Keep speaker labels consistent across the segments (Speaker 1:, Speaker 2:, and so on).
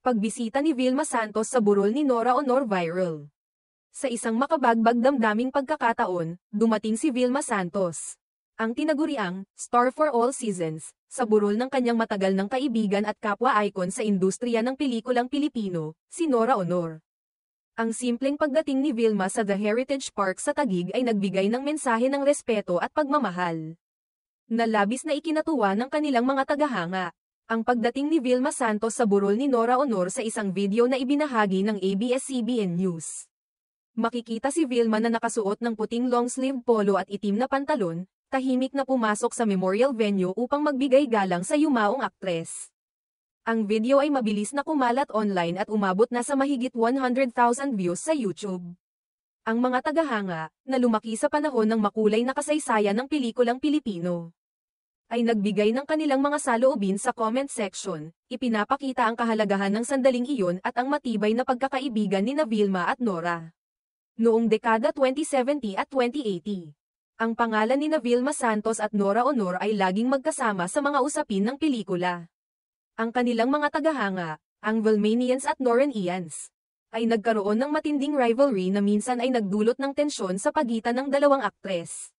Speaker 1: Pagbisita ni Vilma Santos sa burol ni Nora Honor viral. Sa isang makabagbag damdaming pagkakataon, dumating si Vilma Santos, ang tinaguriang star for all seasons, sa burol ng kanyang matagal ng kaibigan at kapwa icon sa industriya ng pelikulang Pilipino, si Nora Honor. Ang simpleng pagdating ni Vilma sa The Heritage Park sa Taguig ay nagbigay ng mensahe ng respeto at pagmamahal, na labis na ikinatuwa ng kanilang mga tagahanga. Ang pagdating ni Vilma Santos sa burol ni Nora Honor sa isang video na ibinahagi ng ABS-CBN News. Makikita si Vilma na nakasuot ng puting long-sleeved polo at itim na pantalon, tahimik na pumasok sa memorial venue upang magbigay galang sa yumaong aktres. Ang video ay mabilis na kumalat online at umabot na sa mahigit 100,000 views sa YouTube. Ang mga tagahanga, na lumaki sa panahon ng makulay na kasaysayan ng pelikulang Pilipino, ay nagbigay ng kanilang mga saloobin sa comment section, ipinapakita ang kahalagahan ng sandaling iyon at ang matibay na pagkakaibigan ni Vilma at Nora noong dekada 2070 at 2080. Ang pangalan ni Vilma Santos at Nora Honor ay laging magkasama sa mga usapin ng pelikula. Ang kanilang mga tagahanga, ang Vilmanians at Noranians, ay nagkaroon ng matinding rivalry na minsan ay nagdulot ng tensyon sa pagitan ng dalawang aktres.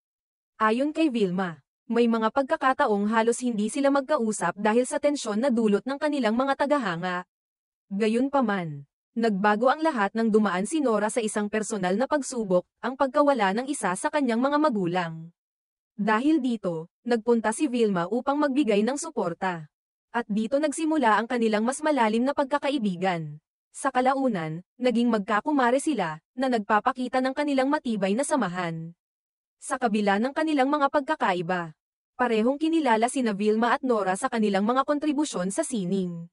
Speaker 1: Ayon kay Vilma, may mga pagkakataong halos hindi sila magkausap dahil sa tensyon na dulot ng kanilang mga tagahanga. Gayunpaman, nagbago ang lahat nang dumaan si Nora sa isang personal na pagsubok, ang pagkawala ng isa sa kanyang mga magulang. Dahil dito, nagpunta si Vilma upang magbigay ng suporta. At dito nagsimula ang kanilang mas malalim na pagkakaibigan. Sa kalaunan, naging magkakumare sila, na nagpapakita ng kanilang matibay na samahan. Sa kabila ng kanilang mga pagkakaiba, parehong kinilala sina Vilma at Nora sa kanilang mga kontribusyon sa sining.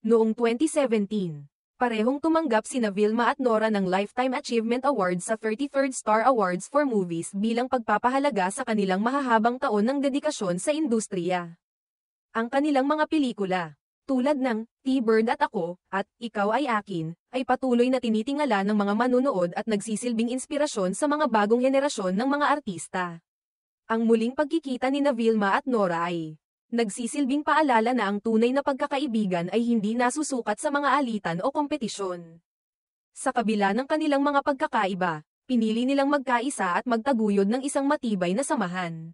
Speaker 1: Noong 2017, parehong tumanggap sina Vilma at Nora ng Lifetime Achievement Award sa 33rd Star Awards for Movies bilang pagpapahalaga sa kanilang mahahabang taon ng dedikasyon sa industriya. Ang kanilang mga pelikula, tulad ng T-Bird at Ako, at Ikaw ay Akin, ay patuloy na tinitingala ng mga manunood at nagsisilbing inspirasyon sa mga bagong henerasyon ng mga artista. Ang muling pagkikita ni Vilma at Nora ay nagsisilbing paalala na ang tunay na pagkakaibigan ay hindi nasusukat sa mga alitan o kompetisyon. Sa kabila ng kanilang mga pagkakaiba, pinili nilang magkaisa at magtaguyod ng isang matibay na samahan.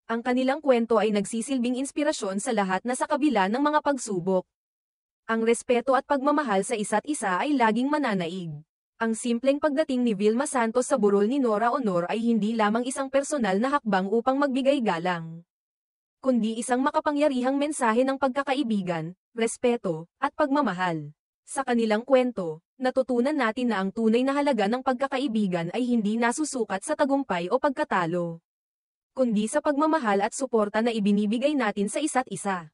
Speaker 1: Ang kanilang kwento ay nagsisilbing inspirasyon sa lahat na sa kabila ng mga pagsubok. Ang respeto at pagmamahal sa isa't isa ay laging mananaig. Ang simpleng pagdating ni Vilma Santos sa burol ni Nora Honor ay hindi lamang isang personal na hakbang upang magbigay galang, kundi isang makapangyarihang mensahe ng pagkakaibigan, respeto, at pagmamahal. Sa kanilang kwento, natutunan natin na ang tunay na halaga ng pagkakaibigan ay hindi nasusukat sa tagumpay o pagkatalo, kundi sa pagmamahal at suporta na ibinibigay natin sa isa't isa.